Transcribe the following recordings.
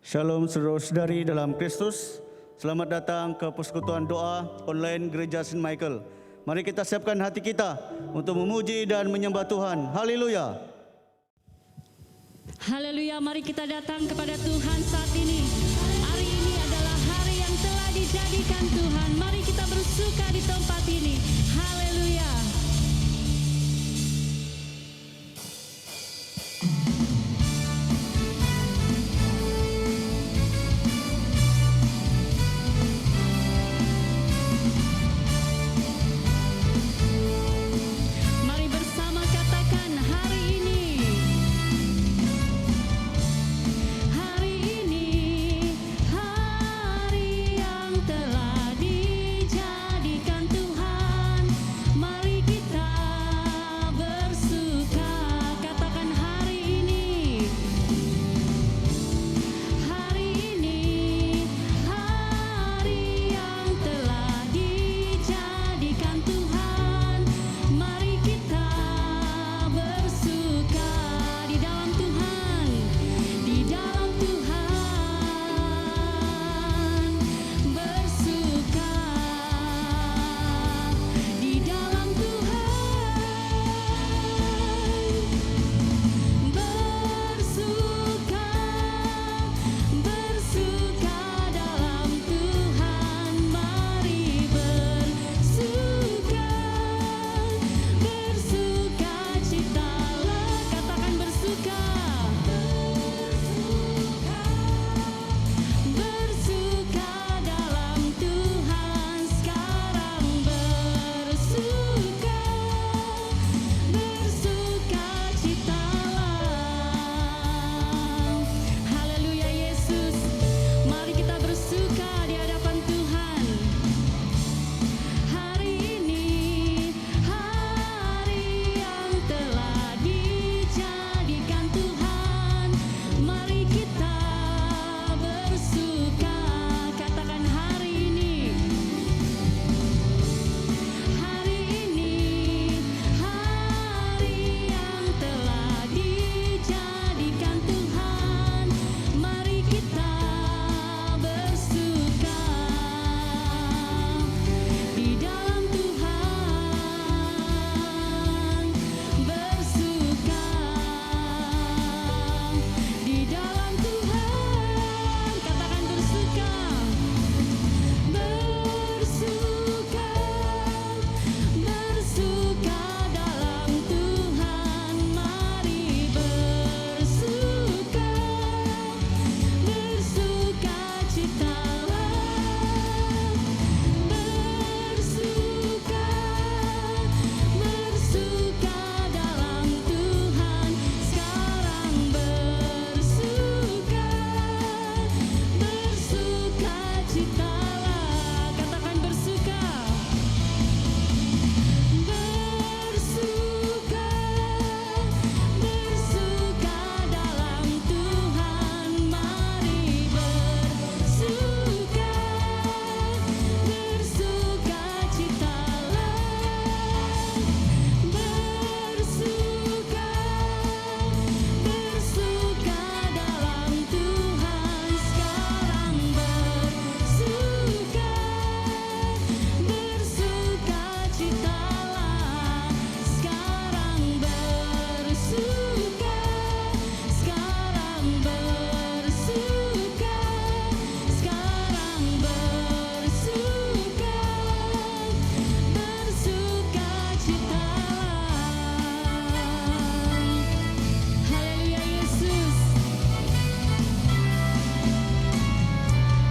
Shalom saudara-saudari dalam Kristus. Selamat datang ke persekutuan doa online Gereja St. Michael. Mari kita siapkan hati kita untuk memuji dan menyembah Tuhan. Haleluya. Haleluya, mari kita datang kepada Tuhan saat ini. Hari ini adalah hari yang telah dijadikan Tuhan. Mari kita bersuka di tempat ini. Haleluya. Mari bersama katakan hari ini. Hari ini hari yang telah dijadikan Tuhan. Mari kita bersuka. Katakan hari ini. Hari ini hari yang telah dijadikan Tuhan. Mari kita bersuka di dalam Tuhan. Di dalam Tuhan bersuka. Di dalam Tuhan bersuka. Bersuka dalam Tuhan. Mari bersuka. Bersuka citalah. Katakan bersuka. Bersuka dalam Tuhan. Sekarang bersuka. Bersuka citalah. Haleluya Yesus. Mari kita bersuka di hadapan Tuhan. Hari ini hari yang telah dijadikan Tuhan. Mari kita bersuka. Katakan hari ini. Hari ini hari yang telah dijadikan Tuhan. Mari kita bersuka. Di dalam Tuhan bersuka. Di dalam Tuhan katakan bersuka. Bersuka. Bersuka dalam Tuhan. Mari bersuka. Bersuka citalah. Bersuka. Bersuka dalam Tuhan. Sekarang bersuka. Bersuka citalah. Katakan bersuka. Bersuka. Bersuka dalam Tuhan. Mari bersuka. Bersuka citalah. Bersuka. Bersuka dalam Tuhan. Sekarang bersuka. Bersuka citalah. Sekarang bersuka. Sekarang bersuka. Sekarang bersuka. Bersuka citalah. Haleluya Yesus.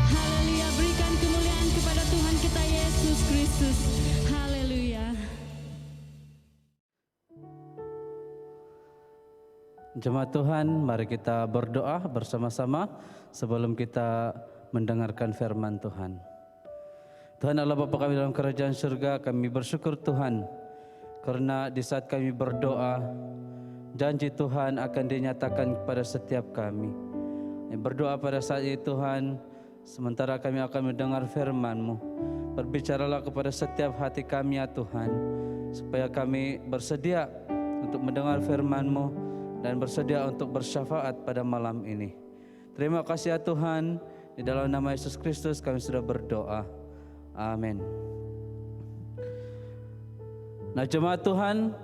Haleluya, berikan kemuliaan kepada Tuhan kita Yesus Kristus. Haleluya. Jemaat Tuhan, mari kita berdoa bersama-sama sebelum kita mendengarkan firman Tuhan. Tuhan Allah Bapa kami dalam kerajaan surga, kami bersyukur Tuhan karena di saat kami berdoa, janji Tuhan akan dinyatakan kepada setiap kami. Berdoa pada saat ini Tuhan, sementara kami akan mendengar firman-Mu. Berbicaralah kepada setiap hati kami ya Tuhan, supaya kami bersedia untuk mendengar firman-Mu dan bersedia untuk bersyafaat pada malam ini. Terima kasih ya Tuhan, di dalam nama Yesus Kristus kami sudah berdoa. Amin. Nah jemaat Tuhan,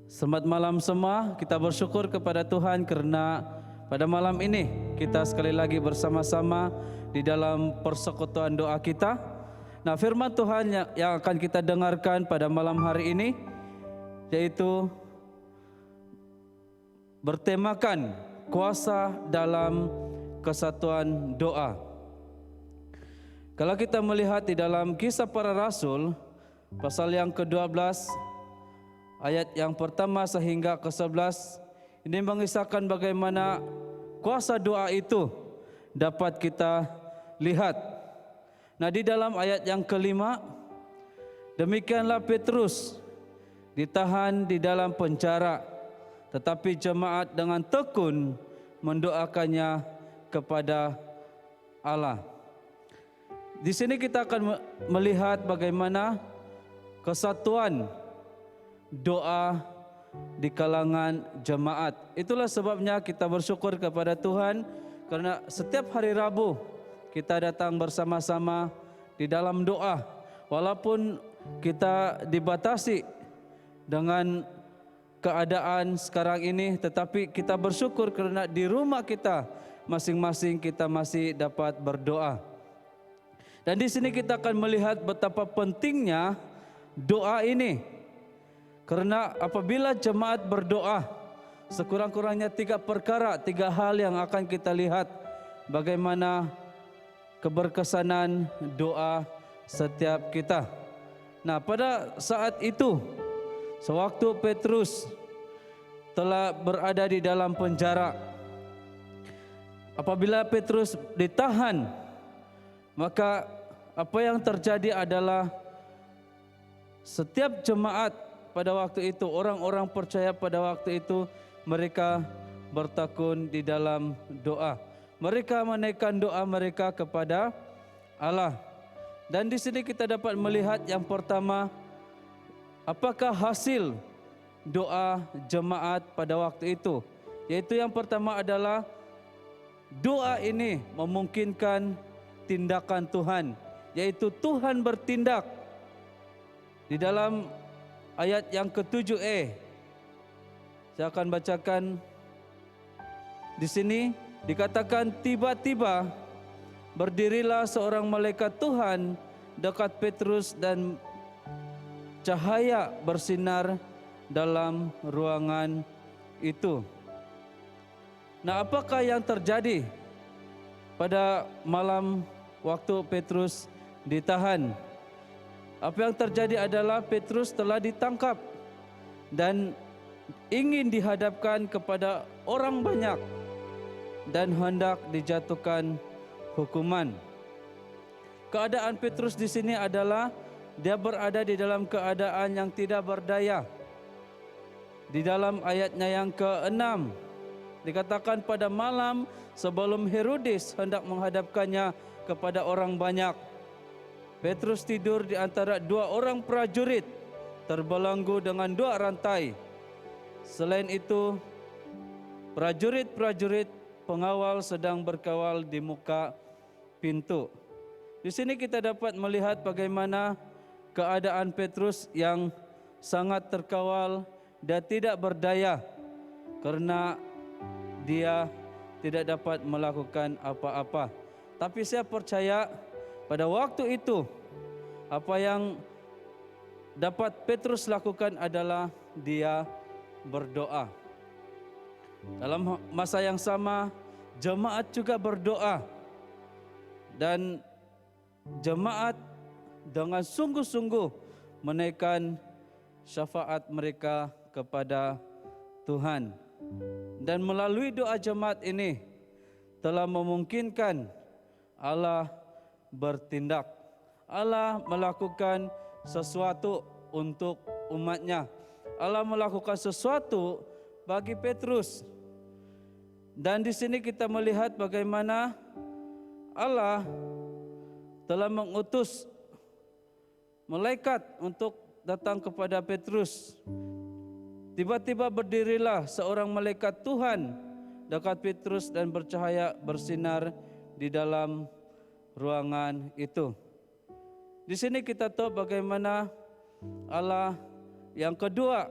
selamat malam semua. Kita bersyukur kepada Tuhan karena pada malam ini kita sekali lagi bersama-sama di dalam persekutuan doa kita. Nah firman Tuhan yang akan kita dengarkan pada malam hari ini yaitu bertemakan kuasa dalam kesatuan doa. Kalau kita melihat di dalam Kisah Para Rasul pasal yang ke-12 ayat yang pertama sehingga ke-11, ini mengisahkan bagaimana kuasa doa itu dapat kita lihat. Nah di dalam ayat yang kelima, demikianlah Petrus ditahan di dalam penjara, tetapi jemaat dengan tekun mendoakannya kepada Allah. Di sini kita akan melihat bagaimana kesatuan doa di kalangan jemaat. Itulah sebabnya kita bersyukur kepada Tuhan karena setiap hari Rabu kita datang bersama-sama di dalam doa. Walaupun kita dibatasi dengan keadaan sekarang ini, tetapi kita bersyukur karena di rumah kita masing-masing kita masih dapat berdoa. Dan di sini kita akan melihat betapa pentingnya doa ini. Karena apabila jemaat berdoa, sekurang-kurangnya 3 perkara, 3 hal yang akan kita lihat bagaimana keberkesanan doa setiap kita. Nah, pada saat itu, sewaktu Petrus telah berada di dalam penjara, apabila Petrus ditahan, maka apa yang terjadi adalah setiap jemaat pada waktu itu, orang-orang percaya pada waktu itu, mereka bertekun di dalam doa. Mereka menaikkan doa mereka kepada Allah. Dan di sini kita dapat melihat yang pertama, apakah hasil doa jemaat pada waktu itu? Yaitu yang pertama adalah doa ini memungkinkan tindakan Tuhan, yaitu Tuhan bertindak. Di dalam ayat yang ke-7e, saya akan bacakan di sini. Dikatakan tiba-tiba berdirilah seorang malaikat Tuhan dekat Petrus dan cahaya bersinar dalam ruangan itu. Nah, apakah yang terjadi pada malam waktu Petrus ditahan? Apa yang terjadi adalah Petrus telah ditangkap dan ingin dihadapkan kepada orang banyak dan hendak dijatuhkan hukuman. Keadaan Petrus di sini adalah dia berada di dalam keadaan yang tidak berdaya. Di dalam ayatnya yang ke-6 dikatakan pada malam sebelum Herodes hendak menghadapkannya kepada orang banyak, Petrus tidur di antara 2 orang prajurit terbelenggu dengan 2 rantai. Selain itu, prajurit-prajurit pengawal sedang berkawal di muka pintu. Di sini kita dapat melihat bagaimana keadaan Petrus yang sangat terkawal dan tidak berdaya karena dia tidak dapat melakukan apa-apa. Tapi saya percaya pada waktu itu apa yang dapat Petrus lakukan adalah dia berdoa. Dalam masa yang sama, jemaat juga berdoa dan jemaat dengan sungguh-sungguh menaikkan syafaat mereka kepada Tuhan. Dan melalui doa jemaat ini telah memungkinkan Allah bertindak. Allah melakukan sesuatu untuk umatnya. Allah melakukan sesuatu bagi Petrus. Dan di sini kita melihat bagaimana Allah telah mengutus malaikat untuk datang kepada Petrus. Tiba-tiba berdirilah seorang malaikat Tuhan dekat Petrus dan bercahaya bersinar di dalam ruangan itu. Di sini kita tahu bagaimana Allah yang kedua,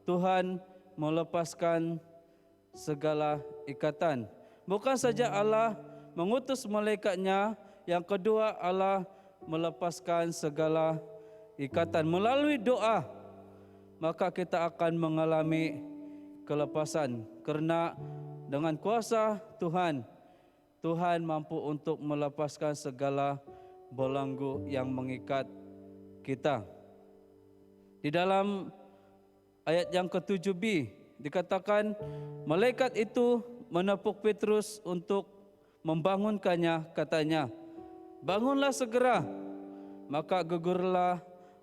Tuhan melepaskan segala ikatan. Bukan saja Allah mengutus malaikatnya, yang kedua Allah melepaskan segala ikatan melalui doa. Maka kita akan mengalami kelepasan, karena dengan kuasa Tuhan, Tuhan mampu untuk melepaskan segala belenggu yang mengikat kita. Di dalam ayat yang ke-7b dikatakan malaikat itu menepuk Petrus untuk membangunkannya, katanya, "Bangunlah segera." Maka gugurlah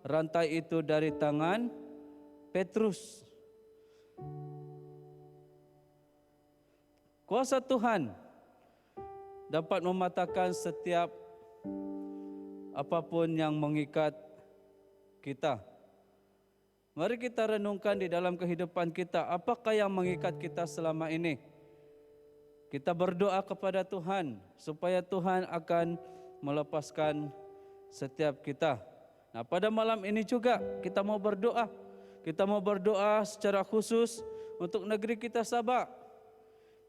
rantai itu dari tangan Petrus. Kuasa Tuhan dapat mematahkan setiap apapun yang mengikat kita. Mari kita renungkan di dalam kehidupan kita, apakah yang mengikat kita selama ini? Kita berdoa kepada Tuhan supaya Tuhan akan melepaskan setiap kita. Nah, pada malam ini juga kita mau berdoa. Kita mau berdoa secara khusus untuk negeri kita Sabak.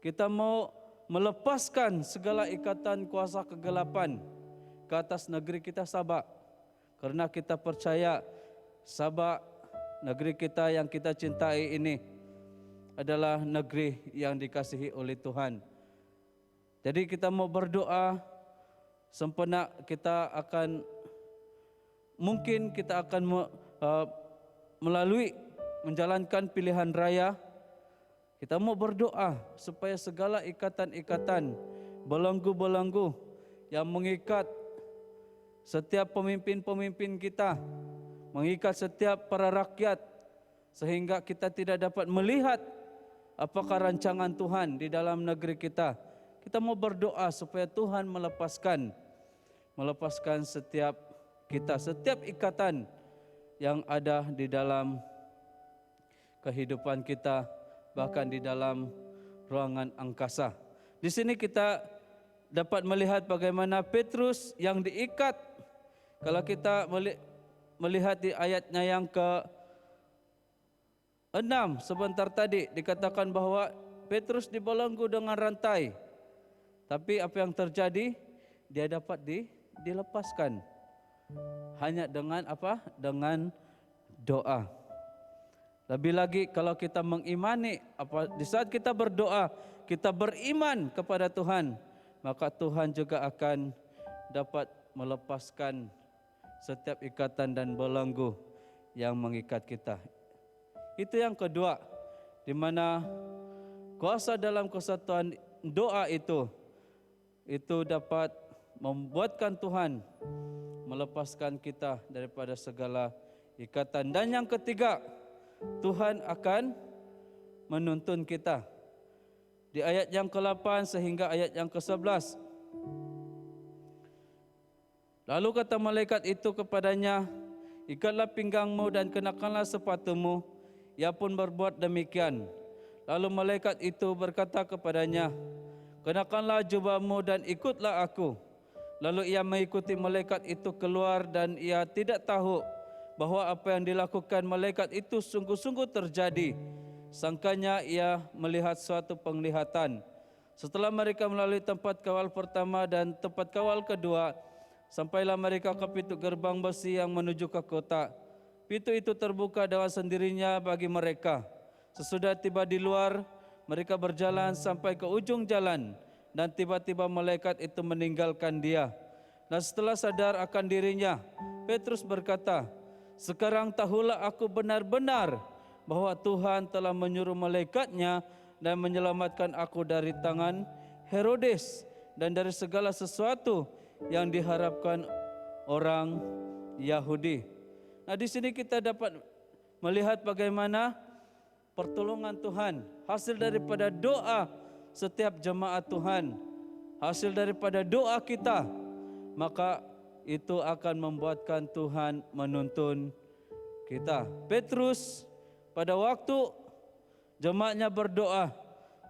Kita mau melepaskan segala ikatan kuasa kegelapan ke atas negeri kita Sabak. Karena kita percaya Sabak, negeri kita yang kita cintai ini, adalah negeri yang dikasihi oleh Tuhan. Jadi kita mau berdoa, sempena kita akan, mungkin kita akan melalui menjalankan pilihan raya. Kita mau berdoa supaya segala ikatan-ikatan, belenggu-belenggu yang mengikat setiap pemimpin-pemimpin kita, mengikat setiap para rakyat, sehingga kita tidak dapat melihat apakah rancangan Tuhan di dalam negeri kita. Kita mau berdoa supaya Tuhan melepaskan setiap kita, setiap ikatan yang ada di dalam kehidupan kita, bahkan di dalam ruangan angkasa. Di sini kita dapat melihat bagaimana Petrus yang diikat. Kalau kita melihat di ayatnya yang ke-6 sebentar tadi, dikatakan bahwa Petrus dibelenggu dengan rantai. Tapi apa yang terjadi? Dia dapat dilepaskan. Hanya dengan apa? Dengan doa. Lebih lagi kalau kita mengimani, di saat kita berdoa, kita beriman kepada Tuhan, maka Tuhan juga akan dapat melepaskan setiap ikatan dan belenggu yang mengikat kita. Itu yang kedua, di mana kuasa dalam kesatuan doa itu dapat membuatkan Tuhan melepaskan kita daripada segala ikatan. Dan yang ketiga, Tuhan akan menuntun kita. Di ayat yang ke-8 sehingga ayat yang ke-11. Lalu kata malaikat itu kepadanya, "Ikatlah pinggangmu dan kenakanlah sepatumu." Ia pun berbuat demikian. Lalu malaikat itu berkata kepadanya, "Kenakanlah jubahmu dan ikutlah aku." Lalu ia mengikuti malaikat itu keluar, dan ia tidak tahu bahwa apa yang dilakukan malaikat itu sungguh-sungguh terjadi. Sangkanya ia melihat suatu penglihatan. Setelah mereka melalui tempat kawal pertama dan tempat kawal kedua, sampailah mereka ke pintu gerbang besi yang menuju ke kota. Pintu itu terbuka dengan sendirinya bagi mereka. Sesudah tiba di luar, mereka berjalan sampai ke ujung jalan, dan tiba-tiba malaikat itu meninggalkan dia. Dan setelah sadar akan dirinya, Petrus berkata, "Sekarang tahulah aku benar-benar bahwa Tuhan telah menyuruh malaikatnya dan menyelamatkan aku dari tangan Herodes dan dari segala sesuatu yang diharapkan orang Yahudi." Nah, di sini kita dapat melihat bagaimana pertolongan Tuhan, hasil daripada doa setiap jemaat Tuhan, hasil daripada doa kita, maka itu akan membuatkan Tuhan menuntun kita. Petrus pada waktu jemaatnya berdoa,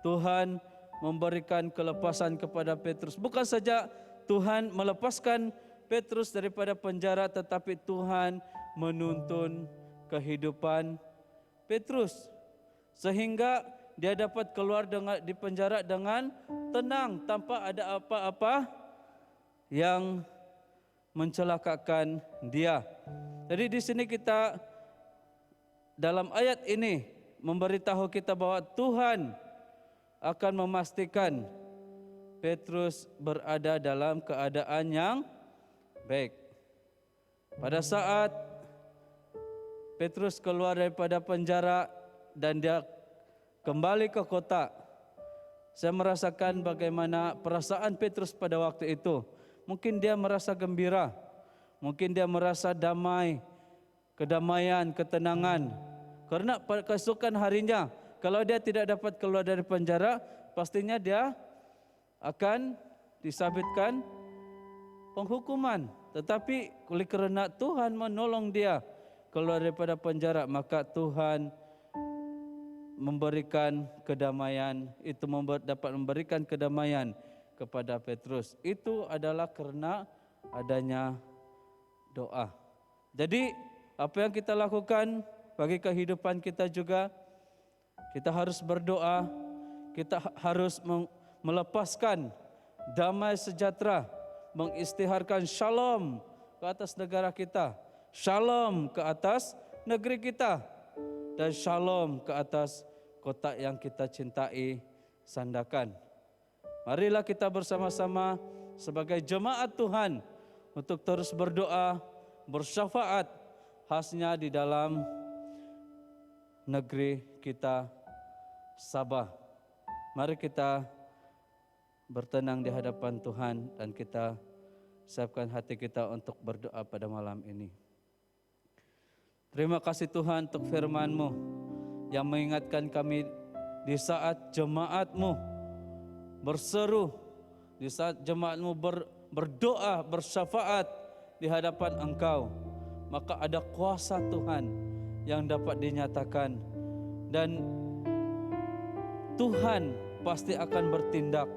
Tuhan memberikan kelepasan kepada Petrus. Bukan saja Tuhan melepaskan Petrus daripada penjara, tetapi Tuhan menuntun kehidupan Petrus sehingga dia dapat keluar di penjara dengan tenang tanpa ada apa-apa yang mencelakakan dia. Jadi di sini kita dalam ayat ini memberitahu kita bahwa Tuhan akan memastikan Petrus berada dalam keadaan yang baik. Pada saat Petrus keluar daripada penjara dan dia kembali ke kota, saya merasakan bagaimana perasaan Petrus pada waktu itu. Mungkin dia merasa gembira, mungkin dia merasa damai, kedamaian, ketenangan. Karena keesokan harinya, kalau dia tidak dapat keluar dari penjara, pastinya dia akan disabitkan penghukuman. Tetapi oleh kerana Tuhan menolong dia keluar daripada penjara, maka Tuhan memberikan kedamaian. Itu dapat memberikan kedamaian kepada Petrus. Itu adalah karena adanya doa. Jadi apa yang kita lakukan bagi kehidupan kita juga, kita harus berdoa, kita harus melepaskan damai sejahtera, mengisytiharkan shalom ke atas negara kita, shalom ke atas negeri kita, dan shalom ke atas kota yang kita cintai, Sandakan. Marilah kita bersama-sama sebagai jemaat Tuhan untuk terus berdoa, bersyafaat khasnya di dalam negeri kita Sabah. Mari kita bertenang di hadapan Tuhan dan kita siapkan hati kita untuk berdoa pada malam ini. Terima kasih Tuhan untuk firman-Mu yang mengingatkan kami di saat jemaat-Mu berseru, di saat jemaat-Mu berdoa, bersyafaat di hadapan Engkau, maka ada kuasa Tuhan yang dapat dinyatakan, dan Tuhan pasti akan bertindak.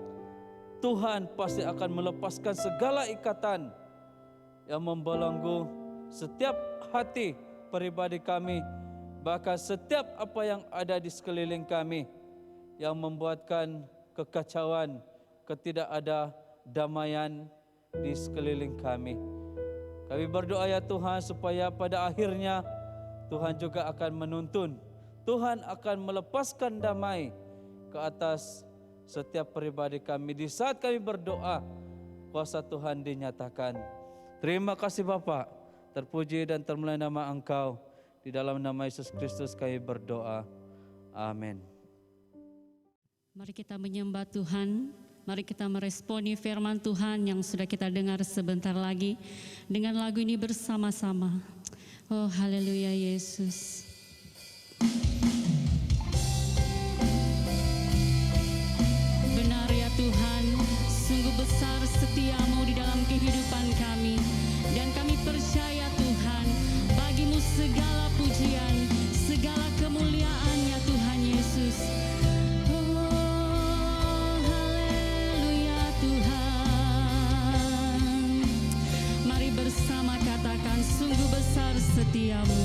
Tuhan pasti akan melepaskan segala ikatan yang membelenggu setiap hati pribadi kami, bahkan setiap apa yang ada di sekeliling kami yang membuatkan kekacauan, ketidakada damaian di sekeliling kami. Kami berdoa ya Tuhan supaya pada akhirnya Tuhan juga akan menuntun, Tuhan akan melepaskan damai ke atas setiap pribadi kami. Di saat kami berdoa, kuasa Tuhan dinyatakan. Terima kasih Bapa, terpuji dan termulia nama Engkau. Di dalam nama Yesus Kristus kami berdoa. Amin. Mari kita menyembah Tuhan, mari kita meresponi firman Tuhan yang sudah kita dengar sebentar lagi dengan lagu ini bersama-sama. Oh haleluya Yesus. Benar ya Tuhan, sungguh besar setia-Mu di dalam kehidupan kami, dan kami percaya Tuhan, bagi-Mu segala pujian, segala kemuliaan ya Tuhan Yesus. Bersama katakan, sungguh besar setiamu.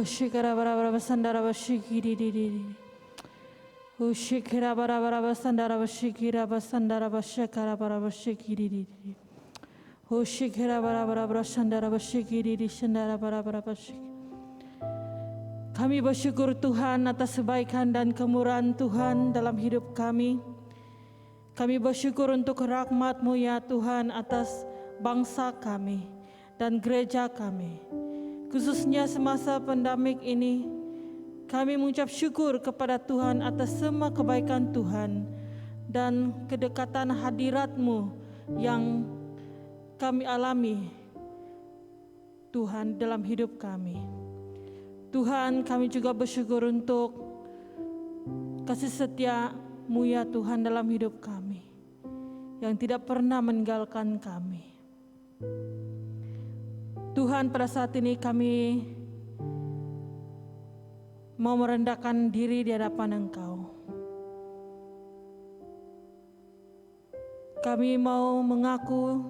Shikara bara bara basandara bashikiri di di di. Shikara bara bara basandara bashikira basandara bashikara bara bashikiri di di. Shikara bara bara basandara bashikiri di sandara bara bara bashik. Kami bersyukur Tuhan atas kebaikan dan kemurahan Tuhan dalam hidup kami. Kami bersyukur untuk rahmat-Mu ya Tuhan atas bangsa kami dan gereja kami. Khususnya semasa pandemik ini, kami mengucap syukur kepada Tuhan atas semua kebaikan Tuhan dan kedekatan hadirat-Mu yang kami alami Tuhan dalam hidup kami. Tuhan, kami juga bersyukur untuk kasih setia-Mu ya Tuhan dalam hidup kami, yang tidak pernah meninggalkan kami. Tuhan, pada saat ini kami mau merendahkan diri di hadapan Engkau. Kami mau mengaku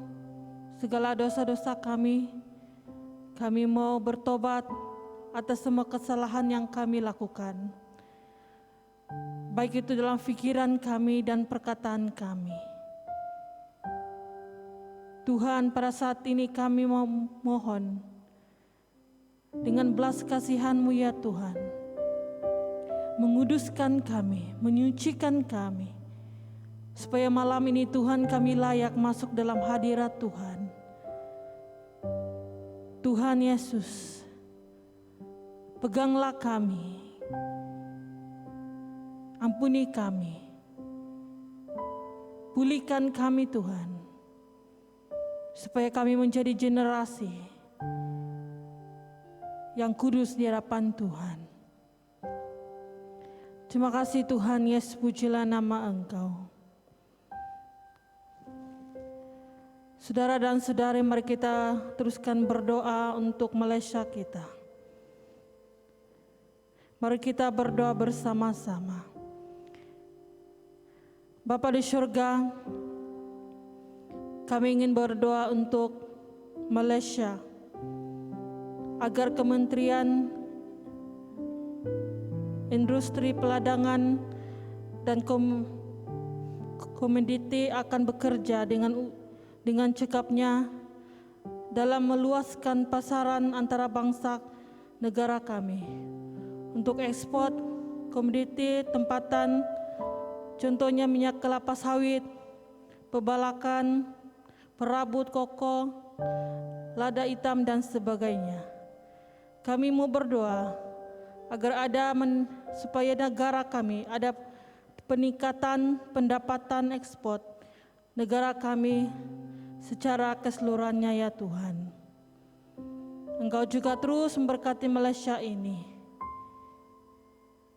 segala dosa-dosa kami. Kami mau bertobat atas semua kesalahan yang kami lakukan, baik itu dalam pikiran kami dan perkataan kami. Tuhan, pada saat ini kami mohon dengan belas kasihan-Mu ya Tuhan, menguduskan kami, menyucikan kami, supaya malam ini Tuhan kami layak masuk dalam hadirat Tuhan. Tuhan Yesus, peganglah kami, ampuni kami, pulihkan kami Tuhan, supaya kami menjadi generasi yang kudus di hadapan Tuhan. Terima kasih Tuhan Yesus, pujilah nama Engkau. Saudara dan saudari, mari kita teruskan berdoa untuk Malaysia kita. Mari kita berdoa bersama-sama. Bapa di surga, kami ingin berdoa untuk Malaysia, agar Kementerian Industri Peladangan dan Komoditi akan bekerja dengan cekapnya dalam meluaskan pasaran antara bangsa negara kami untuk ekspor komoditi tempatan, contohnya minyak kelapa sawit, pebalakan, perabot koko, lada hitam dan sebagainya. Kami mau berdoa agar supaya negara kami ada peningkatan pendapatan ekspor negara kami secara keseluruhannya ya Tuhan. Engkau juga terus memberkati Malaysia ini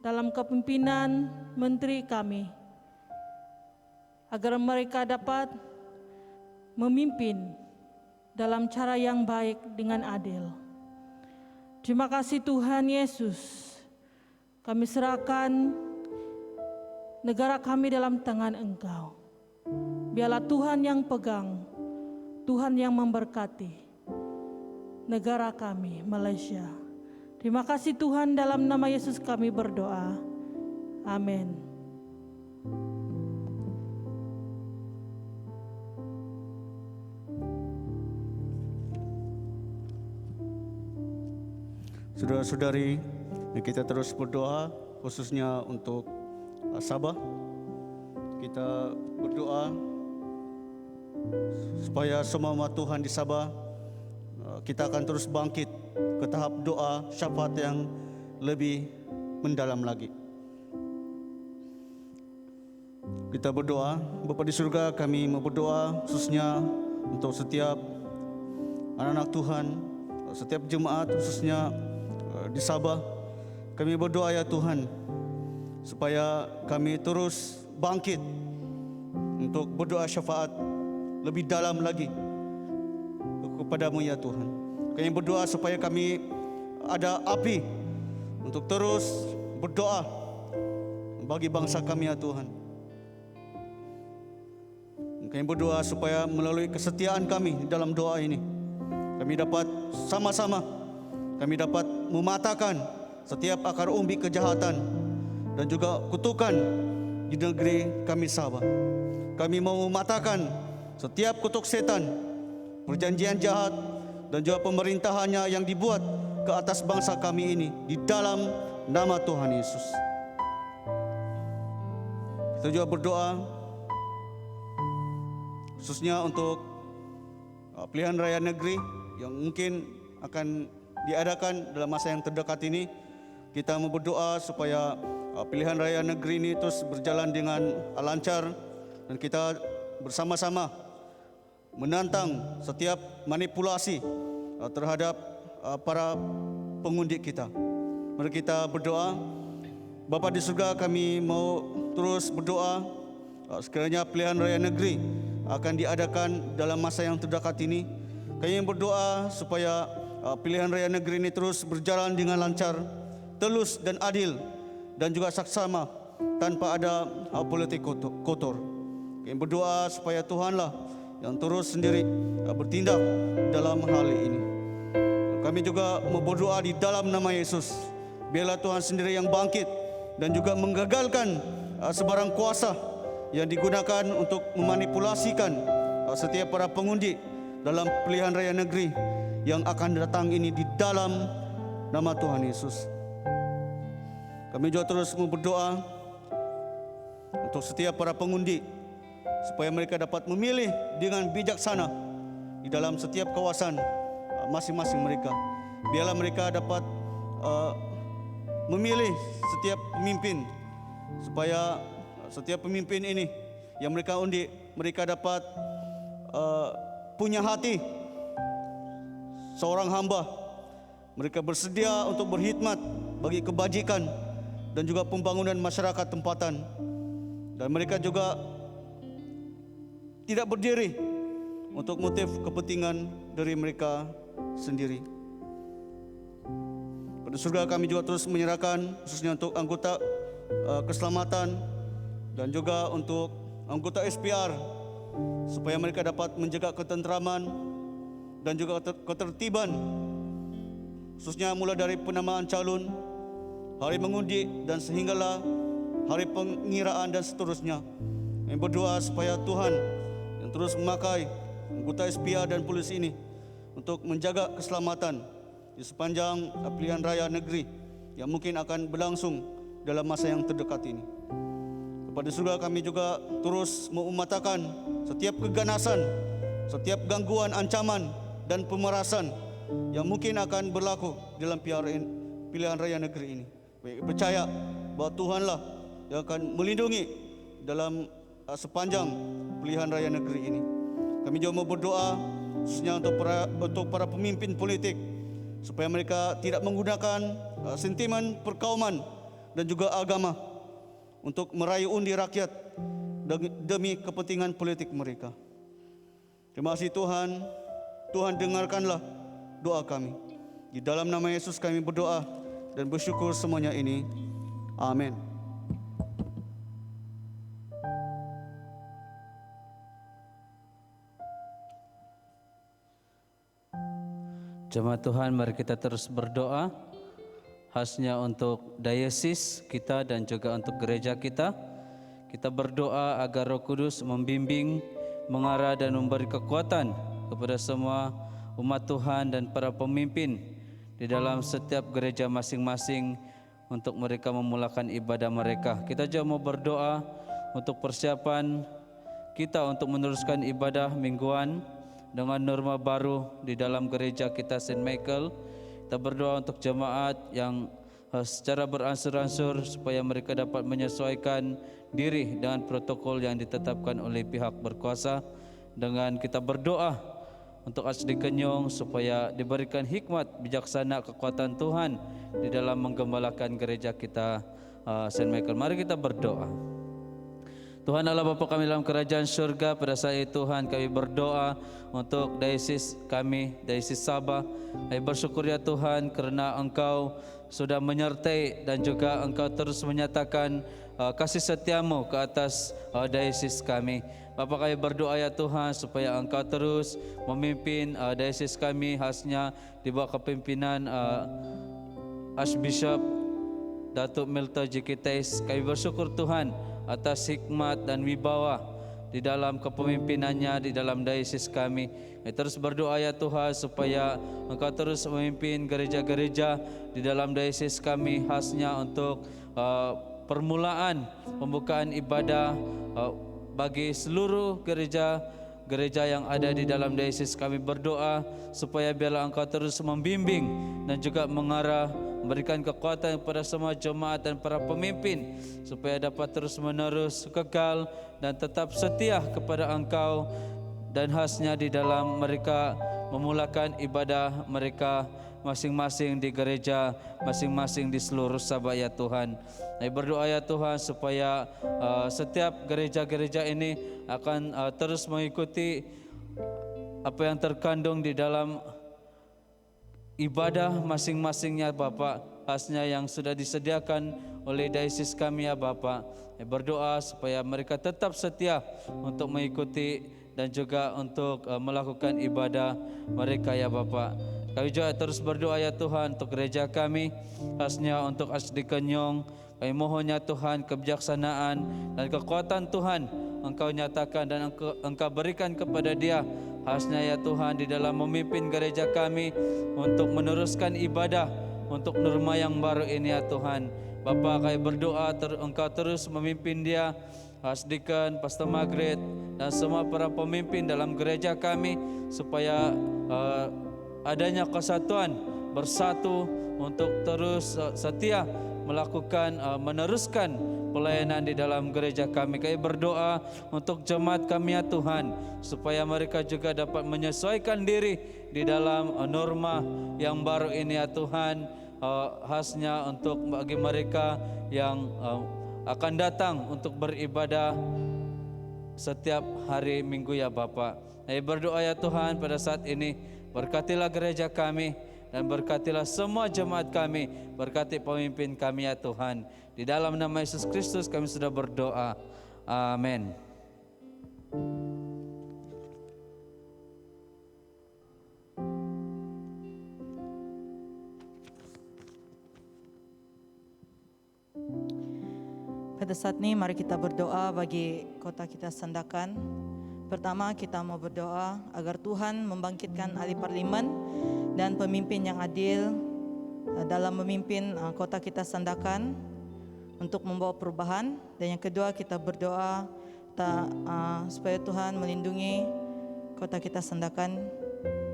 dalam kepemimpinan menteri kami, agar mereka dapat memimpin dalam cara yang baik dengan adil. Terima kasih Tuhan Yesus. Kami serahkan negara kami dalam tangan Engkau. Biarlah Tuhan yang pegang, Tuhan yang memberkati negara kami, Malaysia. Terima kasih Tuhan, dalam nama Yesus kami berdoa. Amin. Saudara-saudari, kita terus berdoa khususnya untuk Sabah. Kita berdoa supaya semua umat Tuhan di Sabah, kita akan terus bangkit ke tahap doa syafaat yang lebih mendalam lagi. Kita berdoa, Bapa di surga, kami mau berdoa khususnya untuk setiap anak-anak Tuhan, setiap jemaat khususnya di Sabah. Kami berdoa ya Tuhan, supaya kami terus bangkit untuk berdoa syafaat lebih dalam lagi kepadamu ya Tuhan. Kami berdoa supaya kami ada api untuk terus berdoa bagi bangsa kami ya Tuhan. Kami berdoa supaya melalui kesetiaan kami dalam doa ini, kami dapat sama-sama kami dapat mematahkan setiap akar umbi kejahatan dan juga kutukan di negeri kami Sabah. Kami mau mematahkan setiap kutuk setan, perjanjian jahat dan juga pemerintahannya yang dibuat ke atas bangsa kami ini di dalam nama Tuhan Yesus. Kita juga berdoa khususnya untuk pilihan raya negeri yang mungkin akan diadakan dalam masa yang terdekat ini. Kita mau berdoa supaya pilihan raya negeri ini terus berjalan dengan lancar dan kita bersama-sama menantang setiap manipulasi terhadap para pengundi kita. Mari kita berdoa. Bapa di surga, kami mau terus berdoa sekiranya pilihan raya negeri akan diadakan dalam masa yang terdekat ini. Kami berdoa supaya pilihan raya negeri ini terus berjalan dengan lancar, telus dan adil, dan juga saksama tanpa ada politik kotor. Kami berdoa supaya Tuhanlah yang terus sendiri bertindak dalam hal ini. Kami juga mau berdoa di dalam nama Yesus, biarlah Tuhan sendiri yang bangkit dan juga menggagalkan sebarang kuasa yang digunakan untuk memanipulasikan setiap para pengundi dalam pilihan raya negeri yang akan datang ini di dalam nama Tuhan Yesus. Kami juga terus mau berdoa untuk setiap para pengundi supaya mereka dapat memilih dengan bijaksana di dalam setiap kawasan masing-masing mereka. Biarlah mereka dapat memilih setiap pemimpin supaya setiap pemimpin ini yang mereka undi, mereka dapat punya hati seorang hamba. Mereka bersedia untuk berkhidmat bagi kebajikan dan juga pembangunan masyarakat tempatan. Dan mereka juga tidak berdiri untuk motif kepentingan dari mereka sendiri. Pada surga, kami juga terus menyerahkan khususnya untuk anggota keselamatan dan juga untuk anggota SPR supaya mereka dapat menjaga ketentraman dan juga ketertiban, khususnya mulai dari penamaan calon, hari mengundi dan sehinggalah hari pengiraan dan seterusnya. Kami berdoa supaya Tuhan yang terus memakai anggota SPR dan polisi ini untuk menjaga keselamatan di sepanjang pilihan raya negeri yang mungkin akan berlangsung dalam masa yang terdekat ini. Kepada surga, kami juga terus mematahkan setiap keganasan, setiap gangguan, ancaman dan pemerasan yang mungkin akan berlaku dalam pilihan raya negeri ini. Percaya bahwa Tuhanlah yang akan melindungi dalam sepanjang pilihan raya negeri ini. Kami juga mau berdoa khususnya untuk para pemimpin politik supaya mereka tidak menggunakan sentimen perkauman dan juga agama untuk merayu undi rakyat demi kepentingan politik mereka. Terima kasih Tuhan. Tuhan, dengarkanlah doa kami. Di dalam nama Yesus kami berdoa dan bersyukur semuanya ini. Amin. Jemaat Tuhan, mari kita terus berdoa, khasnya untuk dayesis kita dan juga untuk gereja kita. Kita berdoa agar Roh Kudus membimbing, mengarah dan memberi kekuatan kepada semua umat Tuhan dan para pemimpin di dalam setiap gereja masing-masing untuk mereka memulakan ibadah mereka. Kita juga mau berdoa untuk persiapan kita untuk meneruskan ibadah mingguan dengan norma baru di dalam gereja kita St. Michael. Kita berdoa untuk jemaat yang secara beransur-ansur supaya mereka dapat menyesuaikan diri dengan protokol yang ditetapkan oleh pihak berkuasa. Dengan kita berdoa untuk Asdi Kenyong supaya diberikan hikmat, bijaksana, kekuatan Tuhan di dalam menggembalakan gereja kita St. Michael. Mari kita berdoa. Tuhan Allah Bapa kami dalam kerajaan surga, pada saat itu Tuhan kami berdoa untuk dayesis kami, dayesis Sabah. Kami bersyukur ya Tuhan kerana Engkau sudah menyertai dan juga Engkau terus menyatakan kasih setiamu ke atas diocese kami. Bapa, kami berdoa ya Tuhan supaya Engkau terus memimpin diocese kami, khasnya di bawah kepimpinan Archbishop Datuk Milton Jikitais. Kami bersyukur Tuhan atas hikmat dan wibawa di dalam kepemimpinannya di dalam diocese kami. Kami terus berdoa ya Tuhan supaya Engkau terus memimpin gereja-gereja di dalam diocese kami, khasnya untuk permulaan pembukaan ibadah bagi seluruh gereja yang ada di dalam diocese kami. Berdoa supaya biarlah Engkau terus membimbing dan juga mengarah, memberikan kekuatan kepada semua jemaat dan para pemimpin supaya dapat terus menerus kekal dan tetap setia kepada Engkau, dan khasnya di dalam mereka memulakan ibadah mereka masing-masing di gereja, masing-masing di seluruh Sabah ya Tuhan. Saya berdoa ya Tuhan supaya setiap gereja-gereja ini akan terus mengikuti apa yang terkandung di dalam ibadah masing-masingnya Bapak, khasnya yang sudah disediakan oleh diocese kami ya Bapak. Saya berdoa supaya mereka tetap setia untuk mengikuti dan juga untuk melakukan ibadah mereka ya Bapak. Kami juga terus berdoa ya Tuhan untuk gereja kami, khasnya untuk Archdeacon Yong. Kami mohon ya Tuhan kebijaksanaan dan kekuatan Tuhan Engkau nyatakan dan Engkau berikan kepada dia, khasnya ya Tuhan di dalam memimpin gereja kami untuk meneruskan ibadah untuk norma yang baru ini ya Tuhan. Bapa, kami berdoa Engkau terus memimpin dia, Archdeacon, Pastor Margaret, dan semua para pemimpin dalam gereja kami supaya adanya kesatuan, bersatu untuk terus setia melakukan, meneruskan pelayanan di dalam gereja kami. Kami berdoa untuk jemaat kami ya Tuhan, supaya mereka juga dapat menyesuaikan diri di dalam norma yang baru ini ya Tuhan, khasnya untuk bagi mereka yang akan datang untuk beribadah setiap hari Minggu ya Bapak. Kami berdoa ya Tuhan pada saat ini, berkatilah gereja kami dan berkatilah semua jemaat kami, berkati pemimpin kami ya Tuhan. Di dalam nama Yesus Kristus kami sudah berdoa. Amin. Pada saat ini mari kita berdoa bagi kota kita Sandakan. Pertama, kita mau berdoa agar Tuhan membangkitkan ahli parlimen dan pemimpin yang adil dalam memimpin kota kita Sandakan untuk membawa perubahan. Dan yang kedua, kita berdoa supaya Tuhan melindungi kota kita Sandakan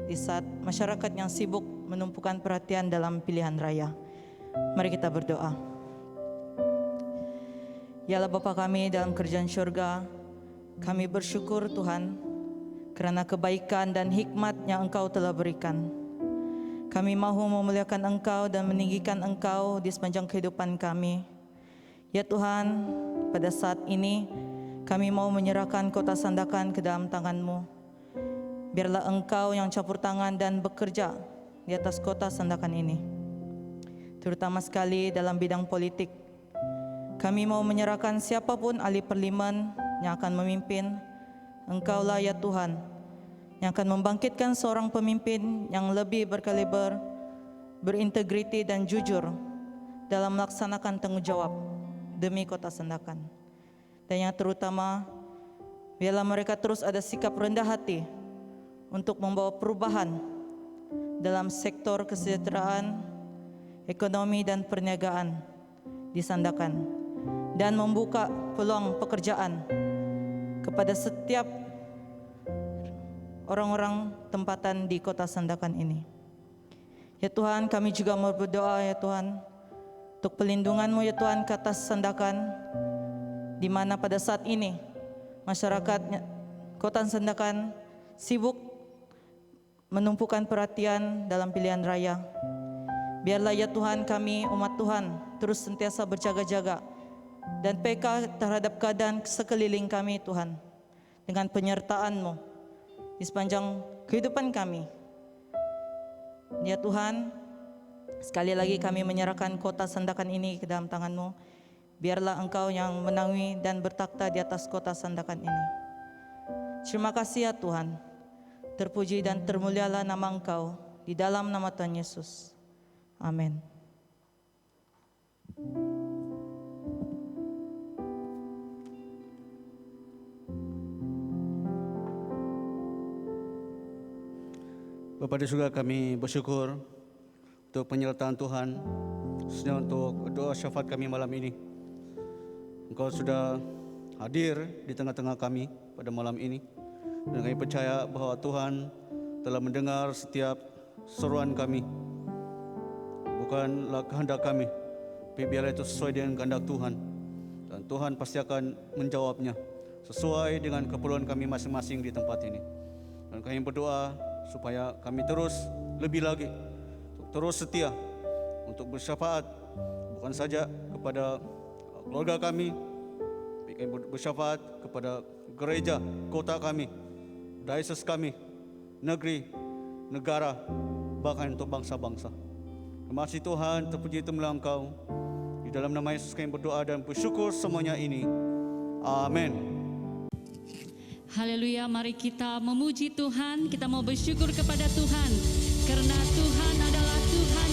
di saat masyarakat yang sibuk menumpukan perhatian dalam pilihan raya. Mari kita berdoa. Ya Allah Bapa kami dalam kerajaan syurga, kami bersyukur Tuhan kerana kebaikan dan hikmat yang Engkau telah berikan. Kami mahu memuliakan Engkau dan meninggikan Engkau di sepanjang kehidupan kami. Ya Tuhan, pada saat ini kami mau menyerahkan kota Sandakan ke dalam tangan-Mu. Biarlah Engkau yang campur tangan dan bekerja di atas kota Sandakan ini, terutama sekali dalam bidang politik. Kami mau menyerahkan siapapun ahli parlimen yang akan memimpin. Engkaulah ya Tuhan yang akan membangkitkan seorang pemimpin yang lebih berkaliber, berintegriti dan jujur dalam melaksanakan tanggungjawab demi kota Sandakan. Dan yang terutama, biarlah mereka terus ada sikap rendah hati untuk membawa perubahan dalam sektor kesejahteraan, ekonomi dan perniagaan di Sandakan, dan membuka peluang pekerjaan kepada setiap orang-orang tempatan di kota Sandakan ini. Ya Tuhan, kami juga mau berdoa ya Tuhan untuk pelindungan-Mu ya Tuhan ke atas Sandakan, di mana pada saat ini masyarakat kota Sandakan sibuk menumpukan perhatian dalam pilihan raya. Biarlah ya Tuhan kami umat Tuhan terus sentiasa berjaga-jaga dan peka terhadap keadaan sekeliling kami Tuhan, dengan penyertaan-Mu di sepanjang kehidupan kami. Ya Tuhan, sekali lagi kami menyerahkan kota Sandakan ini ke dalam tangan-Mu. Biarlah Engkau yang menaungi dan bertakhta di atas kota sandakan ini. Terima kasih ya Tuhan. Terpuji dan termulialah nama Engkau di dalam nama Tuhan Yesus. Amin. Bapa di surga, kami bersyukur untuk penyertaan Tuhan, khususnya untuk doa syafaat kami malam ini. Engkau sudah hadir di tengah-tengah kami pada malam ini, dan kami percaya bahwa Tuhan telah mendengar setiap seruan kami. Bukanlah kehendak kami, tapi biarlah itu sesuai dengan kehendak Tuhan, dan Tuhan pasti akan menjawabnya sesuai dengan keperluan kami masing-masing di tempat ini. Dan kami berdoa supaya kami terus lebih lagi untuk terus setia untuk bersyafaat bukan saja kepada keluarga kami, tapi kami bersyafaat kepada gereja, kota kami, diocese kami, negeri, negara, bahkan untuk bangsa-bangsa. Terima kasih Tuhan, terpuji temulah Engkau. Di dalam nama Yesus kami berdoa dan bersyukur semuanya ini. Amin. Haleluya, mari kita memuji Tuhan, kita mau bersyukur kepada Tuhan karena Tuhan adalah Tuhan